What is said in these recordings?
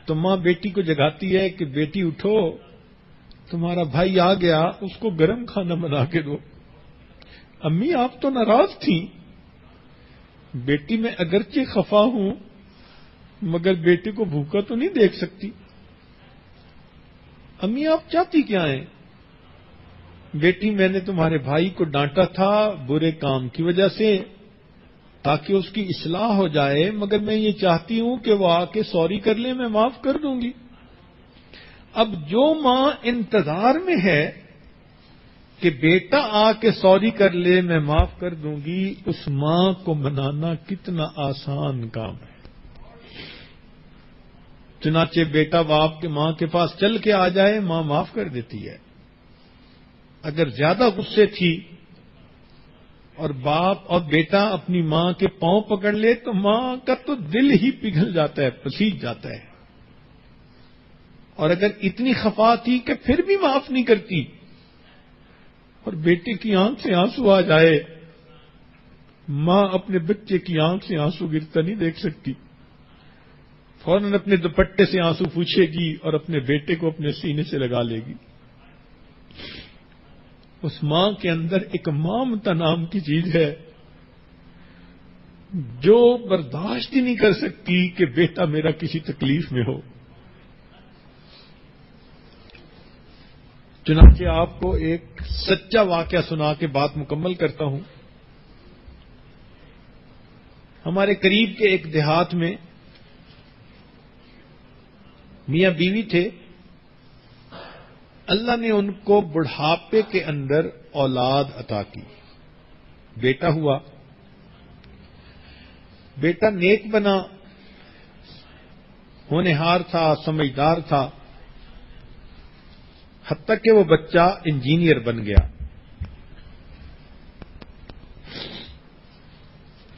تو ماں بیٹی کو جگاتی ہے کہ بیٹی اٹھو، تمہارا بھائی آ گیا، اس کو گرم کھانا بنا کے دو۔ امی آپ تو ناراض تھیں۔ بیٹی میں اگرچہ خفا ہوں مگر بیٹی کو بھوکا تو نہیں دیکھ سکتی۔ امی آپ چاہتی کیا ہیں؟ بیٹی میں نے تمہارے بھائی کو ڈانٹا تھا برے کام کی وجہ سے تاکہ اس کی اصلاح ہو جائے، مگر میں یہ چاہتی ہوں کہ وہ آ کے سوری کر لے، میں معاف کر دوں گی۔ اب جو ماں انتظار میں ہے کہ بیٹا آ کے سوری کر لے میں معاف کر دوں گی، اس ماں کو منانا کتنا آسان کام ہے۔ چنانچہ بیٹا باپ کے ماں کے پاس چل کے آ جائے، ماں معاف کر دیتی ہے۔ اگر زیادہ غصے تھی اور باپ اور بیٹا اپنی ماں کے پاؤں پکڑ لے تو ماں کا تو دل ہی پگھل جاتا ہے، پسیج جاتا ہے۔ اور اگر اتنی خفا تھی کہ پھر بھی معاف نہیں کرتی اور بیٹے کی آنکھ سے آنسو آ جائے، ماں اپنے بچے کی آنکھ سے آنسو گرتا نہیں دیکھ سکتی، فوراً اپنے دوپٹے سے آنسو پوچھے گی اور اپنے بیٹے کو اپنے سینے سے لگا لے گی۔ اس ماں کے اندر ایک ممتا نام کی چیز ہے جو برداشت ہی نہیں کر سکتی کہ بیٹا میرا کسی تکلیف میں ہو۔ چنانچہ آپ کو ایک سچا واقعہ سنا کے بات مکمل کرتا ہوں۔ ہمارے قریب کے ایک دیہات میں میاں بیوی تھے، اللہ نے ان کو بڑھاپے کے اندر اولاد عطا کی، بیٹا ہوا۔ بیٹا نیک بنا، ہونہار تھا، سمجھدار تھا، حتیٰ کہ وہ بچہ انجینئر بن گیا۔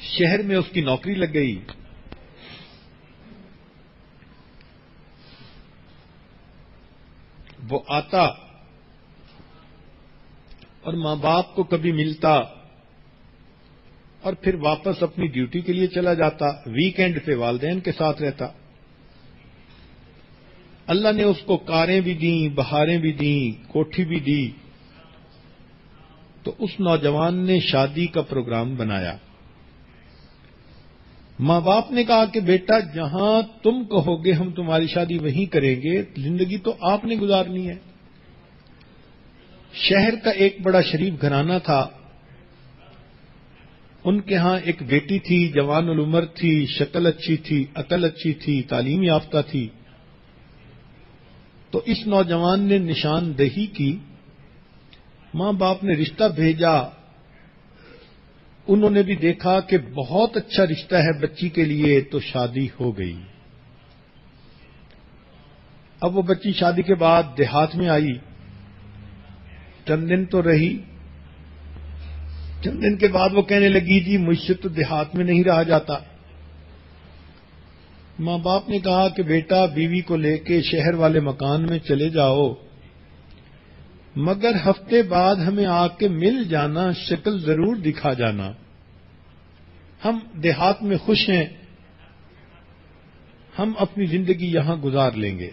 شہر میں اس کی نوکری لگ گئی۔ وہ آتا اور ماں باپ کو کبھی ملتا اور پھر واپس اپنی ڈیوٹی کے لیے چلا جاتا، ویکینڈ پہ والدین کے ساتھ رہتا۔ اللہ نے اس کو کاریں بھی دیں، بہاریں بھی دیں، کوٹھی بھی دی، تو اس نوجوان نے شادی کا پروگرام بنایا۔ ماں باپ نے کہا کہ بیٹا جہاں تم کہو گے ہم تمہاری شادی وہیں کریں گے، زندگی تو آپ نے گزارنی ہے۔ شہر کا ایک بڑا شریف گھرانہ تھا، ان کے ہاں ایک بیٹی تھی، جوان العمر تھی، شکل اچھی تھی، عقل اچھی تھی، تعلیم یافتہ تھی۔ تو اس نوجوان نے نشاندہی کی، ماں باپ نے رشتہ بھیجا، انہوں نے بھی دیکھا کہ بہت اچھا رشتہ ہے بچی کے لیے، تو شادی ہو گئی۔ اب وہ بچی شادی کے بعد دیہات میں آئی، چند دن تو رہی، چند دن کے بعد وہ کہنے لگی جی مجھ سے تو دیہات میں نہیں رہا جاتا۔ ماں باپ نے کہا کہ بیٹا بیوی کو لے کے شہر والے مکان میں چلے جاؤ، مگر ہفتے بعد ہمیں آ کے مل جانا، شکل ضرور دکھا جانا، ہم دیہات میں خوش ہیں، ہم اپنی زندگی یہاں گزار لیں گے۔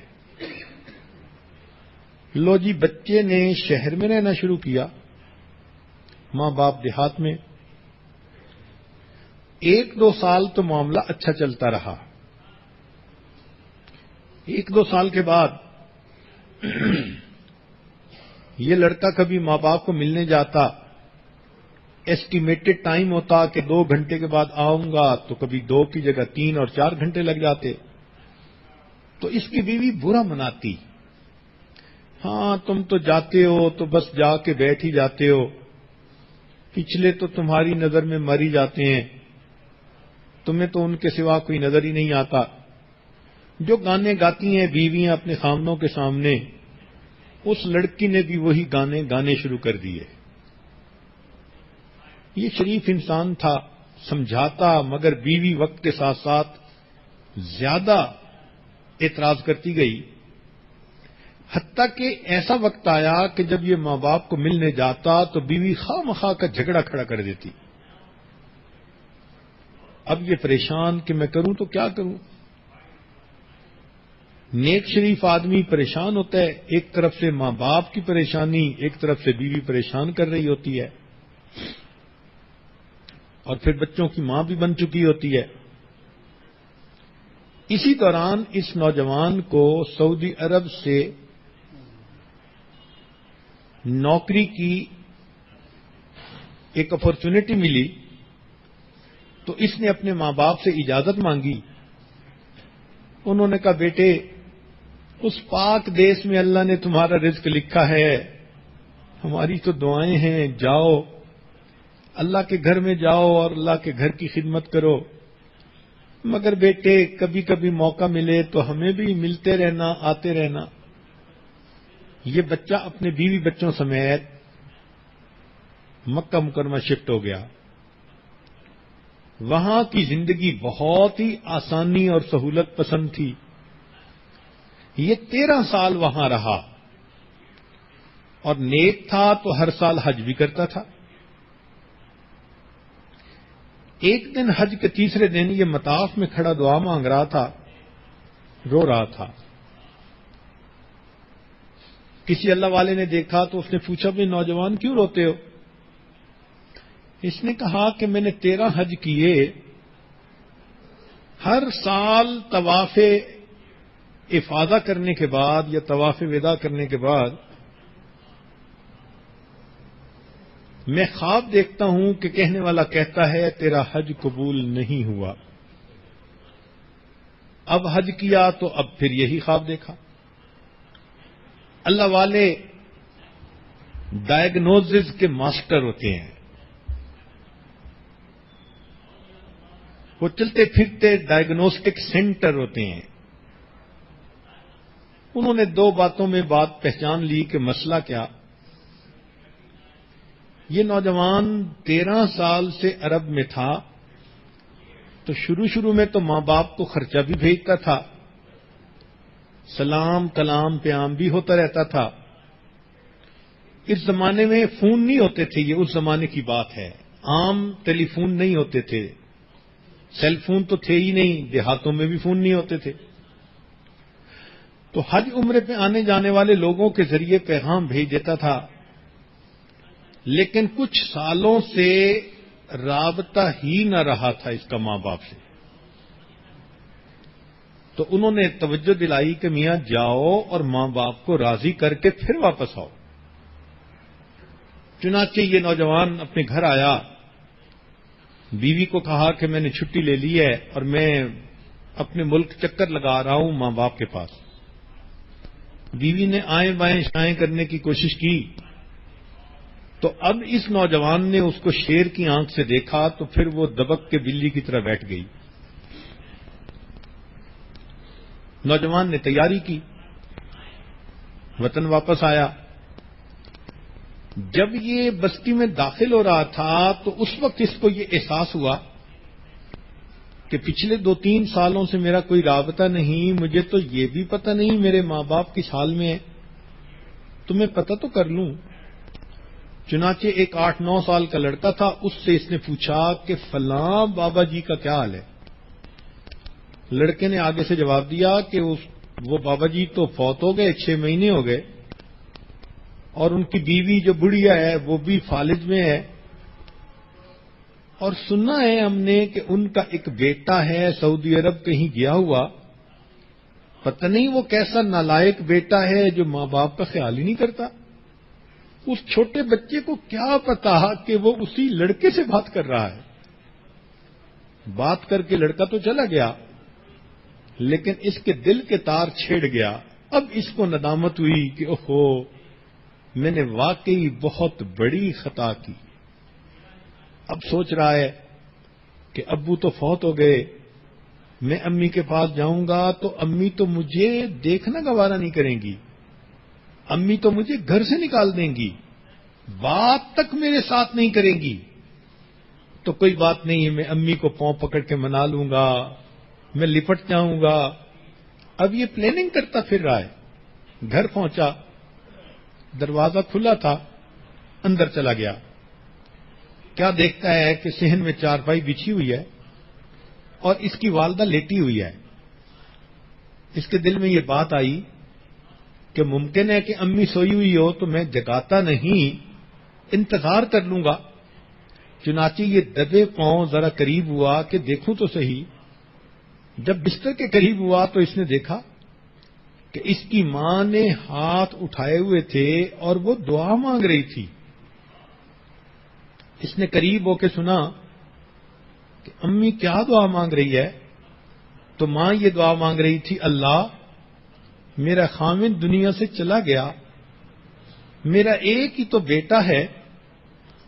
لو جی بچے نے شہر میں رہنا شروع کیا، ماں باپ دیہات میں۔ 1-2 سال تو معاملہ اچھا چلتا رہا۔ 1-2 سال کے بعد یہ لڑکا کبھی ماں باپ کو ملنے جاتا، ایسٹیمیٹڈ ٹائم ہوتا کہ 2 گھنٹے کے بعد آؤں گا، تو کبھی 2 کی جگہ 3 اور 4 گھنٹے لگ جاتے۔ تو اس کی بیوی برا مناتی، ہاں تم تو جاتے ہو تو بس جا کے بیٹھ ہی جاتے ہو، پچھلے تو تمہاری نظر میں مر ہی جاتے ہیں، تمہیں تو ان کے سوا کوئی نظر ہی نہیں آتا۔ جو گانے گاتی ہیں بیویاں اپنے خامنوں کے سامنے، اس لڑکی نے بھی وہی گانے گانے شروع کر دیے۔ یہ شریف انسان تھا، سمجھاتا، مگر بیوی وقت کے ساتھ ساتھ زیادہ اعتراض کرتی گئی، حتیٰ کہ ایسا وقت آیا کہ جب یہ ماں باپ کو ملنے جاتا تو بیوی خواہ مخواہ کا جھگڑا کھڑا کر دیتی۔ اب یہ پریشان کہ میں کروں تو کیا کروں۔ نیک شریف آدمی پریشان ہوتا ہے، ایک طرف سے ماں باپ کی پریشانی، ایک طرف سے بیوی پریشان کر رہی ہوتی ہے، اور پھر بچوں کی ماں بھی بن چکی ہوتی ہے۔ اسی دوران اس نوجوان کو سعودی عرب سے نوکری کی ایک اپرچونٹی ملی، تو اس نے اپنے ماں باپ سے اجازت مانگی۔ انہوں نے کہا بیٹے، اس پاک دیس میں اللہ نے تمہارا رزق لکھا ہے، ہماری تو دعائیں ہیں، جاؤ اللہ کے گھر میں جاؤ اور اللہ کے گھر کی خدمت کرو، مگر بیٹے کبھی کبھی موقع ملے تو ہمیں بھی ملتے رہنا، آتے رہنا۔ یہ بچہ اپنے بیوی بچوں سمیت مکہ مکرمہ شفٹ ہو گیا۔ وہاں کی زندگی بہت ہی آسانی اور سہولت پسند تھی۔ یہ 13 سال وہاں رہا اور نیک تھا تو ہر سال حج بھی کرتا تھا۔ ایک دن حج کے تیسرے دن یہ مطاف میں کھڑا دعا مانگ رہا تھا، رو رہا تھا۔ کسی اللہ والے نے دیکھا تو اس نے پوچھا بھی نوجوان کیوں روتے ہو؟ اس نے کہا کہ میں نے 13 حج کیے، ہر سال طواف افاضہ کرنے کے بعد یا طواف وداع کرنے کے بعد میں خواب دیکھتا ہوں کہ کہنے والا کہتا ہے تیرا حج قبول نہیں ہوا۔ اب حج کیا تو اب پھر یہی خواب دیکھا۔ اللہ والے ڈائگنوزز کے ماسٹر ہوتے ہیں، وہ چلتے پھرتے ڈائگنوسٹک سینٹر ہوتے ہیں۔ انہوں نے 2 باتوں میں بات پہچان لی کہ مسئلہ کیا۔ یہ نوجوان 13 سال سے عرب میں تھا، تو شروع میں تو ماں باپ کو خرچہ بھی بھیجتا تھا، سلام کلام پیام بھی ہوتا رہتا تھا۔ اس زمانے میں فون نہیں ہوتے تھے، یہ اس زمانے کی بات ہے، عام ٹیلی فون نہیں ہوتے تھے، سیل فون تو تھے ہی نہیں، دیہاتوں میں بھی فون نہیں ہوتے تھے۔ تو حج عمرے پہ آنے جانے والے لوگوں کے ذریعے پیغام بھیج دیتا تھا، لیکن کچھ سالوں سے رابطہ ہی نہ رہا تھا اس کا ماں باپ سے۔ تو انہوں نے توجہ دلائی کہ میاں جاؤ اور ماں باپ کو راضی کر کے پھر واپس آؤ۔ چنانچہ یہ نوجوان اپنے گھر آیا، بیوی کو کہا کہ میں نے چھٹی لے لی ہے اور میں اپنے ملک چکر لگا رہا ہوں ماں باپ کے پاس۔ بیوی نے آئیں بائیں شائیں کرنے کی کوشش کی، تو اب اس نوجوان نے اس کو شیر کی آنکھ سے دیکھا تو پھر وہ دبک کے بلی کی طرح بیٹھ گئی۔ نوجوان نے تیاری کی، وطن واپس آیا۔ جب یہ بستی میں داخل ہو رہا تھا تو اس وقت اس کو یہ احساس ہوا کہ پچھلے 2-3 سالوں سے میرا کوئی رابطہ نہیں، مجھے تو یہ بھی پتہ نہیں میرے ماں باپ کس حال میں ہیں، تو میں پتہ تو کر لوں۔ چنانچہ ایک 8-9 سال کا لڑکا تھا، اس سے اس نے پوچھا کہ فلاں بابا جی کا کیا حال ہے؟ لڑکے نے آگے سے جواب دیا کہ وہ بابا جی تو فوت ہو گئے، 6 مہینے ہو گئے، اور ان کی بیوی جو بڑھیا ہے وہ بھی فالج میں ہے، اور سنا ہے ہم نے کہ ان کا ایک بیٹا ہے سعودی عرب کہیں گیا ہوا، پتہ نہیں وہ کیسا نالائق بیٹا ہے جو ماں باپ کا خیال ہی نہیں کرتا۔ اس چھوٹے بچے کو کیا پتا کہ وہ اسی لڑکے سے بات کر رہا ہے۔ بات کر کے لڑکا تو چلا گیا، لیکن اس کے دل کے تار چھیڑ گیا۔ اب اس کو ندامت ہوئی کہ اوہو، میں نے واقعی بہت بڑی خطا کی۔ اب سوچ رہا ہے کہ ابو تو فوت ہو گئے، میں امی کے پاس جاؤں گا تو امی تو مجھے دیکھنا گوارا نہیں کریں گی، امی تو مجھے گھر سے نکال دیں گی، بات تک میرے ساتھ نہیں کریں گی۔ تو کوئی بات نہیں ہے، میں امی کو پاؤں پکڑ کے منا لوں گا، میں لپٹ جاؤں گا۔ اب یہ پلاننگ کرتا پھر رہا ہے۔ گھر پہنچا، دروازہ کھلا تھا، اندر چلا گیا۔ کیا دیکھتا ہے کہ صحن میں چارپائی بچھی ہوئی ہے اور اس کی والدہ لیٹی ہوئی ہے۔ اس کے دل میں یہ بات آئی کہ ممکن ہے کہ امی سوئی ہوئی ہو تو میں جگاتا نہیں، انتظار کر لوں گا۔ چنانچہ یہ دبے پاؤں ذرا قریب ہوا کہ دیکھوں تو صحیح۔ جب بستر کے قریب ہوا تو اس نے دیکھا کہ اس کی ماں نے ہاتھ اٹھائے ہوئے تھے اور وہ دعا مانگ رہی تھی۔ اس نے قریب ہو کے سنا کہ امی کیا دعا مانگ رہی ہے؟ تو ماں یہ دعا مانگ رہی تھی، اللہ میرا خاوند دنیا سے چلا گیا، میرا ایک ہی تو بیٹا ہے،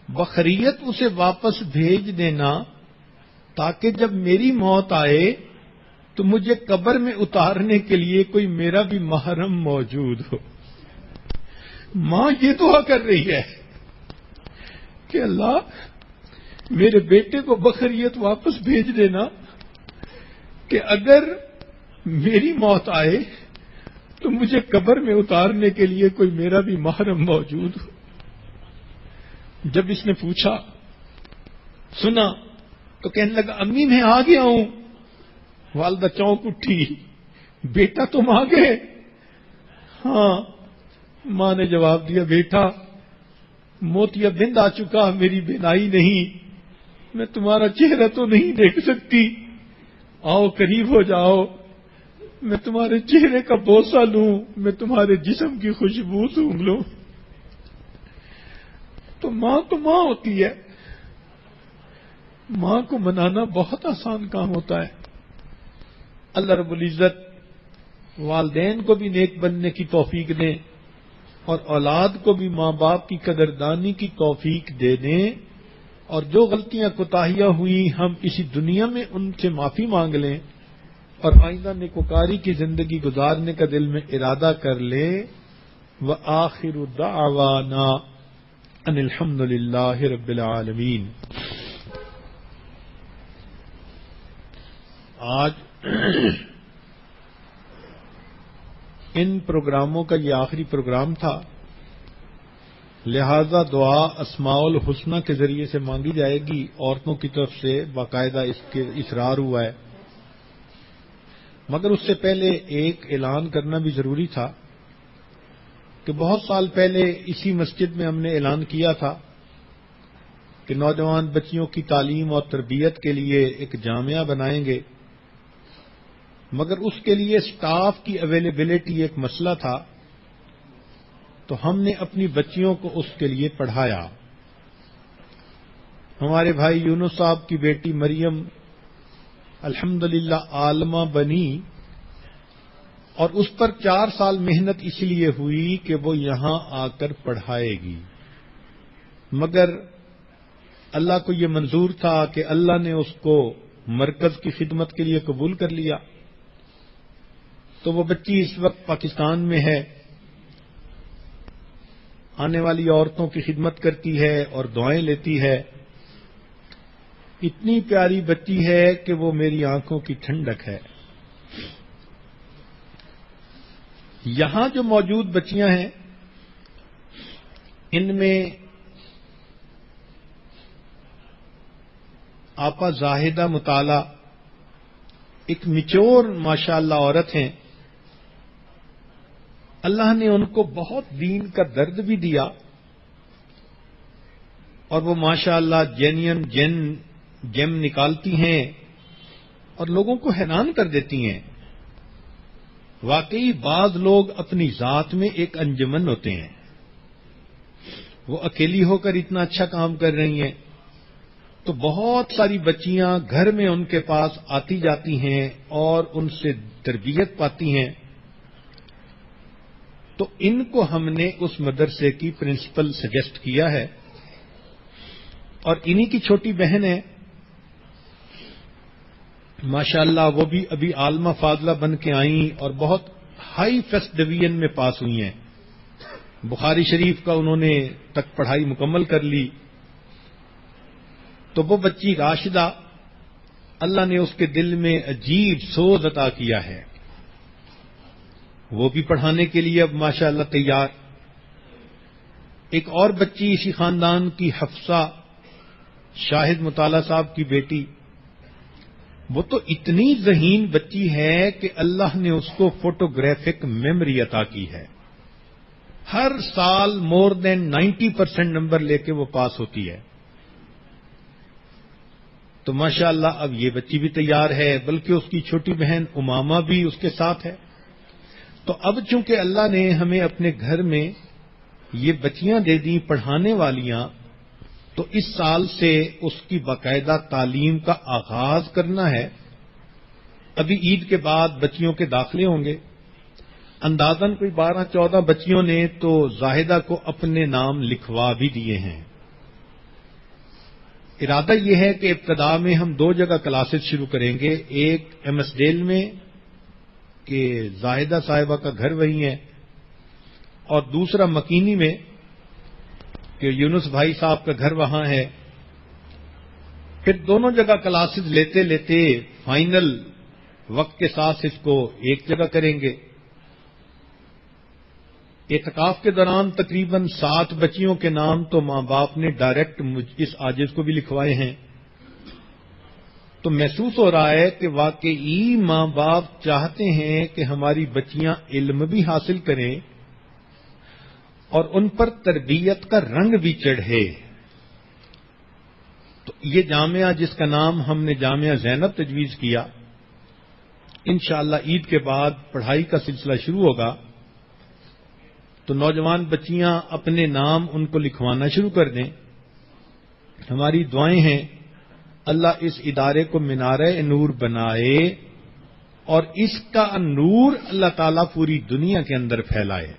بخیریت اسے واپس بھیج دینا تاکہ جب میری موت آئے تو مجھے قبر میں اتارنے کے لیے کوئی میرا بھی محرم موجود ہو۔ ماں یہ دعا کر رہی ہے کہ اللہ میرے بیٹے کو بخیریت واپس بھیج دینا کہ اگر میری موت آئے تو مجھے قبر میں اتارنے کے لیے کوئی میرا بھی محرم موجود ہو۔ جب اس نے پوچھا، سنا، تو کہنے لگا امی میں آ گیا ہوں۔ والدہ چونک اٹھی، بیٹا تم آ گئے؟ ہاں۔ ماں نے جواب دیا، بیٹا موتیا بند آ چکا، میری بینائی نہیں، میں تمہارا چہرہ تو نہیں دیکھ سکتی، آؤ قریب ہو جاؤ، میں تمہارے چہرے کا بوسہ لوں، میں تمہارے جسم کی خوشبو سونگھ لوں۔ تو ماں ہوتی ہے، ماں کو منانا بہت آسان کام ہوتا ہے۔ اللہ رب العزت والدین کو بھی نیک بننے کی توفیق دیں اور اولاد کو بھی ماں باپ کی قدردانی کی توفیق دے دیں، اور جو غلطیاں کوتاہیاں ہوئی ہم اسی دنیا میں ان سے معافی مانگ لیں اور آئندہ نیکوکاری کی زندگی گزارنے کا دل میں ارادہ کر لیں۔ وآخر دعوانا ان الحمد للہ رب العالمین۔ آج ان پروگراموں کا یہ آخری پروگرام تھا، لہذا دعا اسماء الحسنہ کے ذریعے سے مانگی جائے گی۔ عورتوں کی طرف سے باقاعدہ اس کے اصرار ہوا ہے، مگر اس سے پہلے ایک اعلان کرنا بھی ضروری تھا کہ بہت سال پہلے اسی مسجد میں ہم نے اعلان کیا تھا کہ نوجوان بچیوں کی تعلیم اور تربیت کے لیے ایک جامعہ بنائیں گے، مگر اس کے لیے سٹاف کی اویلیبلٹی ایک مسئلہ تھا، تو ہم نے اپنی بچیوں کو اس کے لیے پڑھایا۔ ہمارے بھائی یونس صاحب کی بیٹی مریم الحمدللہ عالمہ بنی، اور اس پر 4 سال محنت اس لیے ہوئی کہ وہ یہاں آ کر پڑھائے گی، مگر اللہ کو یہ منظور تھا کہ اللہ نے اس کو مرکز کی خدمت کے لیے قبول کر لیا، تو وہ بچی اس وقت پاکستان میں ہے، آنے والی عورتوں کی خدمت کرتی ہے اور دعائیں لیتی ہے۔ اتنی پیاری بچی ہے کہ وہ میری آنکھوں کی ٹھنڈک ہے۔ یہاں جو موجود بچیاں ہیں ان میں آپا زاہدہ مطالعہ ایک میچور ماشاءاللہ عورت ہیں، اللہ نے ان کو بہت دین کا درد بھی دیا، اور وہ ماشاءاللہ جینین جیم نکالتی ہیں اور لوگوں کو حیران کر دیتی ہیں۔ واقعی بعض لوگ اپنی ذات میں ایک انجمن ہوتے ہیں، وہ اکیلی ہو کر اتنا اچھا کام کر رہی ہیں، تو بہت ساری بچیاں گھر میں ان کے پاس آتی جاتی ہیں اور ان سے تربیت پاتی ہیں۔ تو ان کو ہم نے اس مدرسے کی پرنسپل سجیسٹ کیا ہے، اور انہی کی چھوٹی بہن ہے ماشاءاللہ، وہ بھی ابھی عالمہ فاضلہ بن کے آئیں اور بہت ہائی فرسٹ ڈویژن میں پاس ہوئی ہیں۔ بخاری شریف کا انہوں نے تک پڑھائی مکمل کر لی۔ تو وہ بچی راشدہ، اللہ نے اس کے دل میں عجیب سوز عطا کیا ہے، وہ بھی پڑھانے کے لیے اب ماشاءاللہ تیار۔ ایک اور بچی اسی خاندان کی حفصہ شاہد مطالعہ صاحب کی بیٹی، وہ تو اتنی ذہین بچی ہے کہ اللہ نے اس کو فوٹوگرافک میموری عطا کی ہے. ہر سال مور دین 90% نمبر لے کے وہ پاس ہوتی ہے. تو ماشاءاللہ اب یہ بچی بھی تیار ہے، بلکہ اس کی چھوٹی بہن امامہ بھی اس کے ساتھ ہے. تو اب چونکہ اللہ نے ہمیں اپنے گھر میں یہ بچیاں دے دیں پڑھانے والیاں، تو اس سال سے اس کی باقاعدہ تعلیم کا آغاز کرنا ہے. ابھی عید کے بعد بچیوں کے داخلے ہوں گے. اندازاً کوئی 12-14 بچیوں نے تو زاہدہ کو اپنے نام لکھوا بھی دیے ہیں. ارادہ یہ ہے کہ ابتدا میں ہم 2 جگہ کلاسز شروع کریں گے، ایک ایم ایس ڈیل میں کہ زاہدہ صاحبہ کا گھر وہی ہے، اور دوسرا مکینی میں کہ یونس بھائی صاحب کا گھر وہاں ہے. پھر دونوں جگہ کلاسز لیتے لیتے فائنل وقت کے ساتھ اس کو ایک جگہ کریں گے. اعتکاف کے دوران تقریباً 7 بچیوں کے نام تو ماں باپ نے ڈائریکٹ اس عاجز کو بھی لکھوائے ہیں. تو محسوس ہو رہا ہے کہ واقعی ماں باپ چاہتے ہیں کہ ہماری بچیاں علم بھی حاصل کریں اور ان پر تربیت کا رنگ بھی چڑھے. تو یہ جامعہ جس کا نام ہم نے جامعہ زینب تجویز کیا، انشاءاللہ عید کے بعد پڑھائی کا سلسلہ شروع ہوگا. تو نوجوان بچیاں اپنے نام ان کو لکھوانا شروع کر دیں. ہماری دعائیں ہیں اللہ اس ادارے کو مینارہ نور بنائے اور اس کا نور اللہ تعالیٰ پوری دنیا کے اندر پھیلائے.